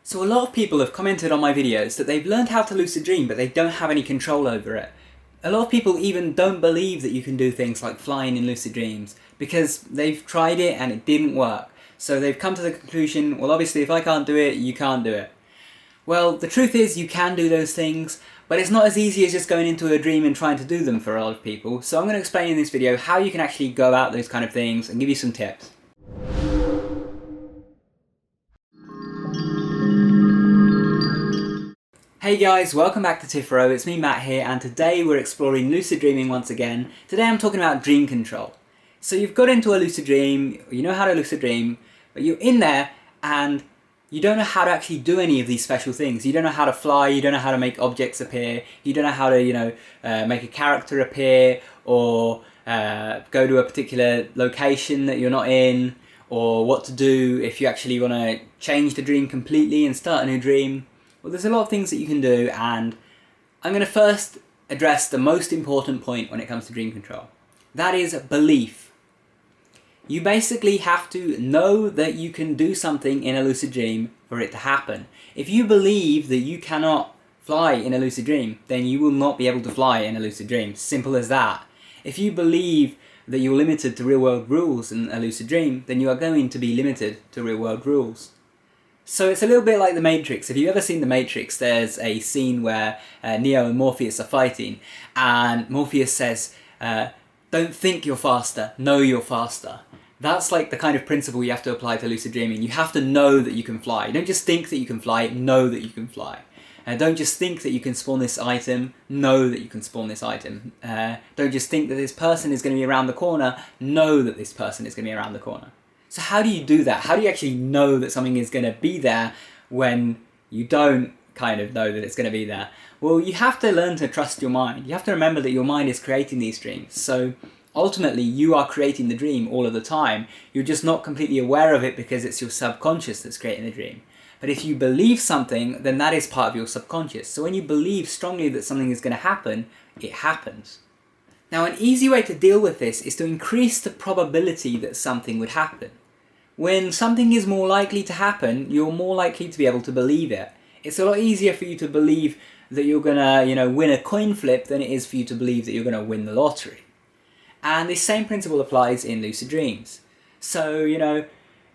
So a lot of people have commented on my videos that they've learned how to lucid dream but they don't have any control over it. A lot of people even don't believe that you can do things like flying in lucid dreams because they've tried it and it didn't work. So they've come to the conclusion, well obviously if I can't do it, you can't do it. Well, the truth is you can do those things, but it's not as easy as just going into a dream and trying to do them for a lot of people. So I'm going to explain in this video how you can actually go about those kind of things and give you some tips. Hey guys, welcome back to Tipharot, it's me Matt here, and today we're exploring lucid dreaming once again. Today I'm talking about dream control. So you've got into a lucid dream, you know how to lucid dream, but you're in there and you don't know how to actually do any of these special things. You don't know how to fly, you don't know how to make objects appear, you don't know how to, make a character appear, or go to a particular location that you're not in, or what to do if you actually want to change the dream completely and start a new dream. Well, there's a lot of things that you can do, and I'm going to first address the most important point when it comes to dream control. That is belief. You basically have to know that you can do something in a lucid dream for it to happen. If you believe that you cannot fly in a lucid dream, then you will not be able to fly in a lucid dream. Simple as that. If you believe that you're limited to real-world rules in a lucid dream, then you are going to be limited to real-world rules. So it's a little bit like The Matrix. If you've ever seen The Matrix, there's a scene where Neo and Morpheus are fighting, and Morpheus says, don't think you're faster, know you're faster. That's like the kind of principle you have to apply to lucid dreaming. You have to know that you can fly. Don't just think that you can fly, know that you can fly. Don't just think that you can spawn this item, know that you can spawn this item. Don't just think that this person is going to be around the corner, know that this person is going to be around the corner. So how do you do that? How do you actually know that something is going to be there when you don't kind of know that it's going to be there? Well, you have to learn to trust your mind. You have to remember that your mind is creating these dreams. So ultimately, you are creating the dream all of the time. You're just not completely aware of it because it's your subconscious that's creating the dream. But if you believe something, then that is part of your subconscious. So when you believe strongly that something is going to happen, it happens. Now, an easy way to deal with this is to increase the probability that something would happen. When something is more likely to happen, you're more likely to be able to believe it. It's a lot easier for you to believe that you're gonna, win a coin flip than it is for you to believe that you're gonna win the lottery. And this same principle applies in lucid dreams. So,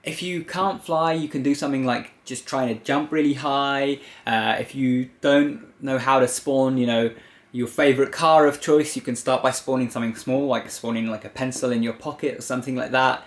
if you can't fly, you can do something like just trying to jump really high. If you don't know how to spawn, your favorite car of choice, you can start by spawning something small, like spawning like a pencil in your pocket or something like that.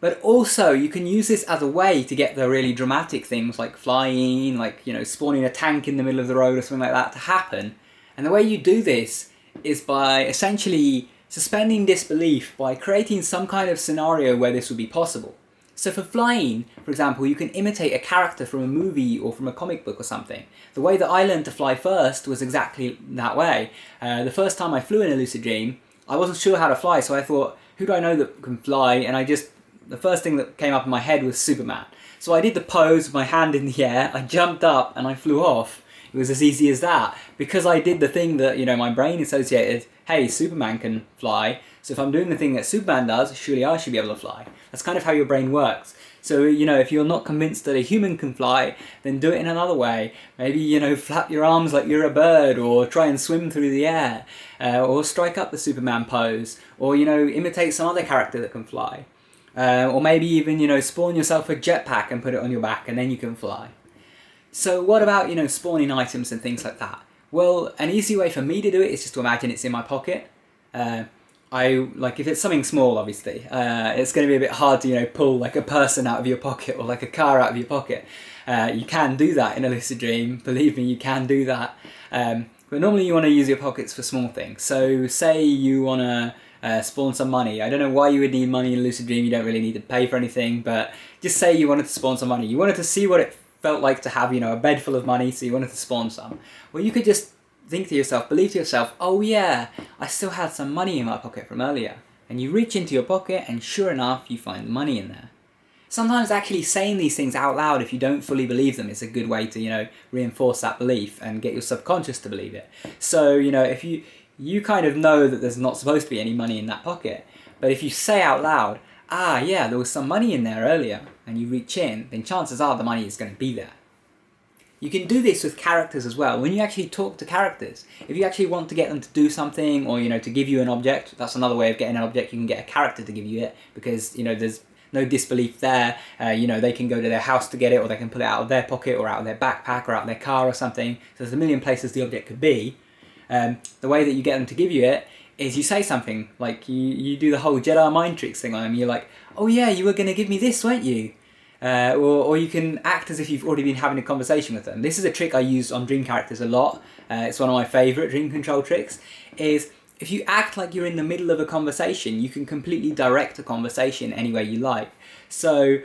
But also you can use this as a way to get the really dramatic things like flying, like, spawning a tank in the middle of the road or something like that to happen. And the way you do this is by essentially suspending disbelief by creating some kind of scenario where this would be possible. So for flying, for example, you can imitate a character from a movie or from a comic book or something. The way that I learned to fly first was exactly that way. The first time I flew in a lucid dream, I wasn't sure how to fly, so I thought, who do I know that can fly? And the first thing that came up in my head was Superman. So I did the pose with my hand in the air, I jumped up and I flew off. It was as easy as that. Because I did the thing that, my brain associated, hey, Superman can fly, so if I'm doing the thing that Superman does, surely I should be able to fly. That's kind of how your brain works. So, if you're not convinced that a human can fly, then do it in another way. Maybe, flap your arms like you're a bird, or try and swim through the air, or strike up the Superman pose, or, imitate some other character that can fly. Or maybe even, spawn yourself a jetpack and put it on your back and then you can fly. So what about, spawning items and things like that? Well, an easy way for me to do it is just to imagine it's in my pocket. If it's something small, obviously, it's going to be a bit hard to, pull like a person out of your pocket or like a car out of your pocket. You can do that in a lucid dream, believe me, you can do that. But normally you want to use your pockets for small things. So say you want to spawn some money. I don't know why you would need money in a lucid dream, you don't really need to pay for anything, but just say you wanted to spawn some money. You wanted to see what it felt like to have, a bed full of money, so you wanted to spawn some. Well, you could just think to yourself, believe to yourself, oh yeah, I still had some money in my pocket from earlier. And you reach into your pocket and sure enough, you find the money in there. Sometimes actually saying these things out loud if you don't fully believe them is a good way to, reinforce that belief and get your subconscious to believe it. So, if you kind of know that there's not supposed to be any money in that pocket, but if you say out loud, ah yeah, there was some money in there earlier, and you reach in, then chances are the money is going to be there. You can do this with characters as well. When you actually talk to characters, if you actually want to get them to do something, or to give you an object, that's another way of getting an object. You can get a character to give you it, because there's no disbelief there. They can go to their house to get it, or they can pull it out of their pocket, or out of their backpack, or out of their car or something. So there's a million places the object could be. The way that you get them to give you it is you say something, like you do the whole Jedi mind tricks thing on them. You're like, oh yeah, you were going to give me this, weren't you? Or you can act as if you've already been having a conversation with them. This is a trick I use on dream characters a lot. It's one of my favourite dream control tricks, is if you act like you're in the middle of a conversation, you can completely direct a conversation any way you like. So,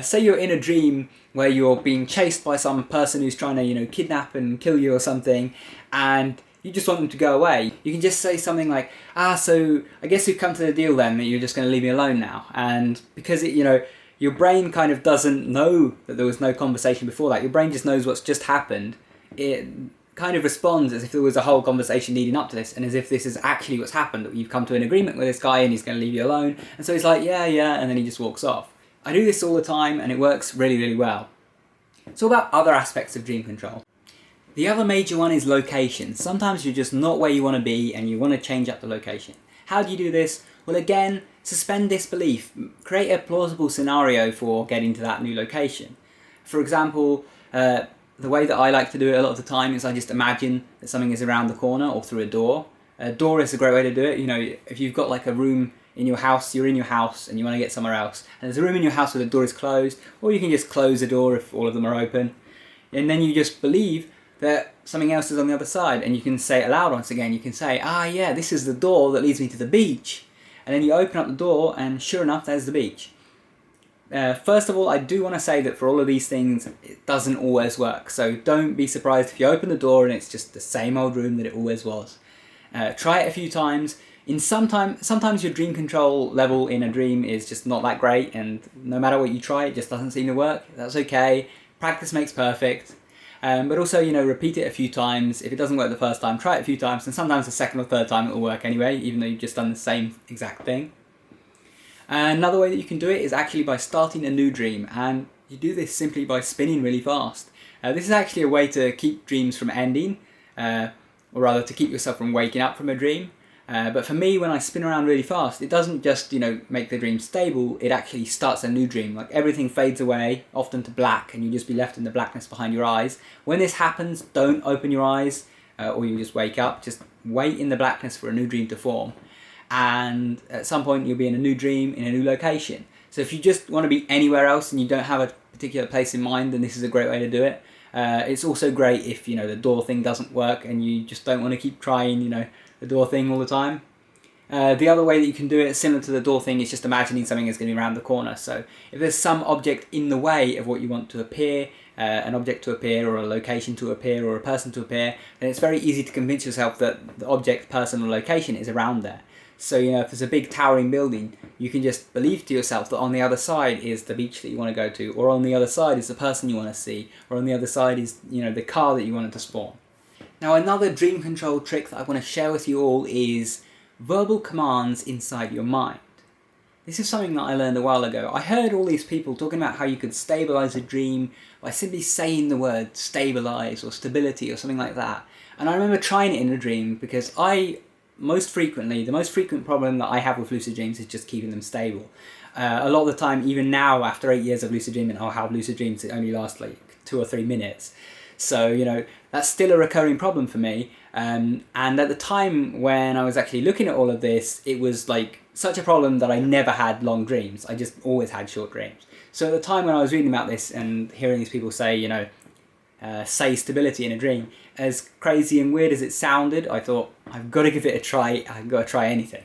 say you're in a dream where you're being chased by some person who's trying to, kidnap and kill you or something, and you just want them to go away. You can just say something like, so I guess we've come to the deal then, that you're just going to leave me alone now. And because your brain kind of doesn't know that there was no conversation before that. Your brain just knows what's just happened. It kind of responds as if there was a whole conversation leading up to this, and as if this is actually what's happened, that you've come to an agreement with this guy and he's going to leave you alone. And so he's like, yeah, and then he just walks off. I do this all the time and it works really, really well. It's all about other aspects of dream control. The other major one is location. Sometimes you're just not where you want to be and you want to change up the location. How do you do this? Well, again, suspend disbelief. Create a plausible scenario for getting to that new location. For example, the way that I like to do it a lot of the time is I just imagine that something is around the corner or through a door. A door is a great way to do it. If you've got like a room in your house, you're in your house and you want to get somewhere else, and there's a room in your house where the door is closed, or you can just close the door if all of them are open, and then you just believe that something else is on the other side, and you can say it aloud once again. You can say, yeah, this is the door that leads me to the beach. And then you open up the door and sure enough, there's the beach. First of all, I do want to say that for all of these things, it doesn't always work. So don't be surprised if you open the door and it's just the same old room that it always was. Try it a few times. Sometimes your dream control level in a dream is just not that great, and no matter what you try, it just doesn't seem to work. That's okay. Practice makes perfect. But also, repeat it a few times. If it doesn't work the first time, try it a few times, and sometimes the second or third time it will work anyway, even though you've just done the same exact thing. Another way that you can do it is actually by starting a new dream, and you do this simply by spinning really fast. This is actually a way to keep dreams from ending, or rather to keep yourself from waking up from a dream. But for me, when I spin around really fast, it doesn't just, make the dream stable, it actually starts a new dream. Like everything fades away, often to black, and you just be left in the blackness behind your eyes. When this happens, don't open your eyes, or you just wake up. Just wait in the blackness for a new dream to form. And at some point, you'll be in a new dream, in a new location. So if you just want to be anywhere else and you don't have a particular place in mind, then this is a great way to do it. It's also great if, the door thing doesn't work and you just don't want to keep trying, the door thing all the time. The other way that you can do it, similar to the door thing, is just imagining something is going to be around the corner. So if there's some object in the way of what you want to appear, an object to appear, or a location to appear, or a person to appear, then it's very easy to convince yourself that the object, person, or location is around there. So, if there's a big towering building, you can just believe to yourself that on the other side is the beach that you want to go to, or on the other side is the person you want to see, or on the other side is, the car that you wanted to spawn. Now, another dream control trick that I want to share with you all is verbal commands inside your mind. This is something that I learned a while ago. I heard all these people talking about how you could stabilize a dream by simply saying the word stabilize or stability or something like that. And I remember trying it in a dream because the most frequent problem that I have with lucid dreams is just keeping them stable. A lot of the time, even now, after 8 years of lucid dreaming, I'll have lucid dreams that only last like 2 or 3 minutes. So, that's still a recurring problem for me. And at the time when I was actually looking at all of this, it was like such a problem that I never had long dreams. I just always had short dreams. So at the time when I was reading about this and hearing these people say, say stability in a dream, as crazy and weird as it sounded, I thought, I've got to give it a try. I've got to try anything.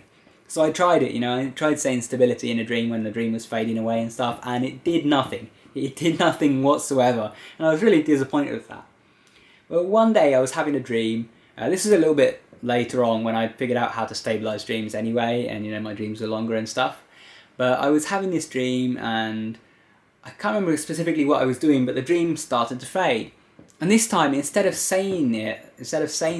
So I tried it, I tried saying stability in a dream when the dream was fading away and stuff, and it did nothing. It did nothing whatsoever, and I was really disappointed with that. Well, one day I was having a dream. This is a little bit later on when I figured out how to stabilize dreams anyway, and my dreams were longer and stuff. But I was having this dream, and I can't remember specifically what I was doing, but the dream started to fade. And this time, instead of saying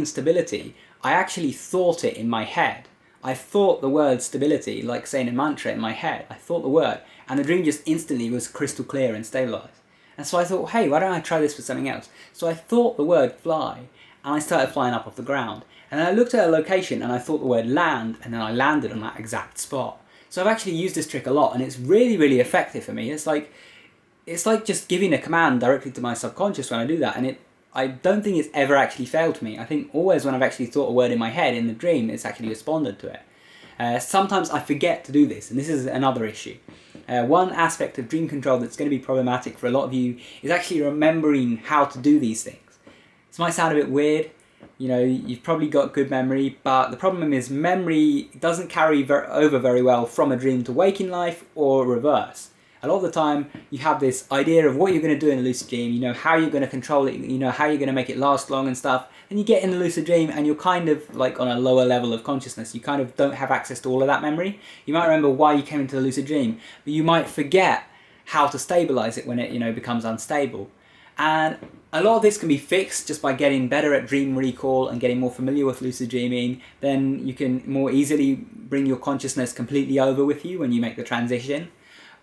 stability, I actually thought it in my head. I thought the word stability, like saying a mantra in my head. I thought the word, and the dream just instantly was crystal clear and stabilised. And so I thought, hey, why don't I try this with something else? So I thought the word fly, and I started flying up off the ground. And then I looked at a location and I thought the word land, and then I landed on that exact spot. So I've actually used this trick a lot, and it's really, really effective for me. It's like just giving a command directly to my subconscious when I do that, and I don't think it's ever actually failed me. I think always when I've actually thought a word in my head in the dream, it's actually responded to it. Sometimes I forget to do this, and this is another issue. One aspect of dream control that's going to be problematic for a lot of you is actually remembering how to do these things. This might sound a bit weird. You know, you've probably got good memory, but the problem is memory doesn't carry over very well from a dream to waking life or reverse. A lot of the time you have this idea of what you're going to do in a lucid dream, you know how you're going to control it, you know how you're going to make it last long and stuff, and you get in the lucid dream and you're kind of like on a lower level of consciousness. You kind of don't have access to all of that memory. You might remember why you came into the lucid dream, but you might forget how to stabilize it when it, you know, becomes unstable. And a lot of this can be fixed just by getting better at dream recall and getting more familiar with lucid dreaming. Then you can more easily bring your consciousness completely over with you when you make the transition.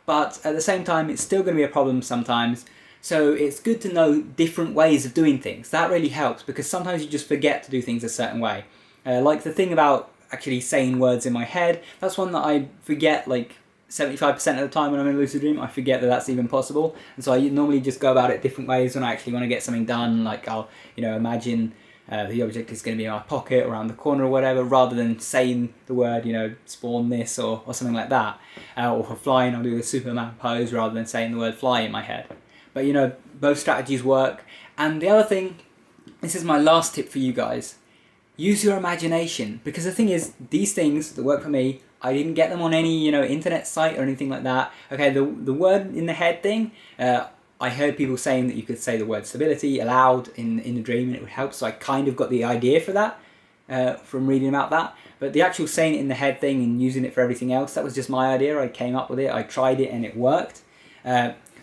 But at the same time, it's still going to be a problem sometimes. So it's good to know different ways of doing things. That really helps, because sometimes you just forget to do things a certain way. Like the thing about actually saying words in my head, that's one that I forget like 75% of the time when I'm in a lucid dream. I forget that that's even possible. And so I normally just go about it different ways when I actually want to get something done. Like I'll, you know, imagine the object is going to be in my pocket, around the corner or whatever, rather than saying the word, you know, spawn this or something like that. Or for flying, I'll do the Superman pose rather than saying the word fly in my head. But, you know, both strategies work. And the other thing, this is my last tip for you guys, use your imagination. Because the thing is, these things that work for me, I didn't get them on any, you know, internet site or anything like that. Okay, the word in the head thing, I heard people saying that you could say the word stability aloud in the dream and it would help, so I kind of got the idea for that from reading about that. But the actual saying it in the head thing and using it for everything else, that was just my idea. I came up with it, I tried it and it worked.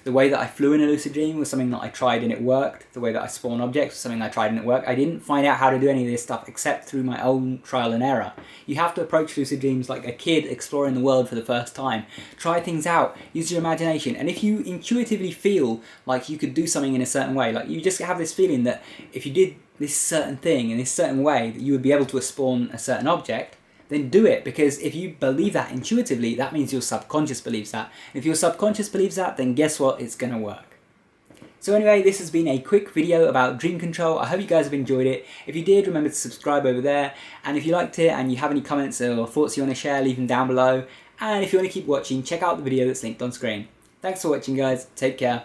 The way that I flew in a lucid dream was something that I tried and it worked. The way that I spawn objects was something I tried and it worked. I didn't find out how to do any of this stuff except through my own trial and error. You have to approach lucid dreams like a kid exploring the world for the first time. Try things out, use your imagination, and if you intuitively feel like you could do something in a certain way, like you just have this feeling that if you did this certain thing in this certain way that you would be able to spawn a certain object, then do it, because if you believe that intuitively, that means your subconscious believes that. If your subconscious believes that, then guess what? It's going to work. So anyway, this has been a quick video about dream control. I hope you guys have enjoyed it. If you did, remember to subscribe over there. And if you liked it and you have any comments or thoughts you want to share, leave them down below. And if you want to keep watching, check out the video that's linked on screen. Thanks for watching, guys. Take care.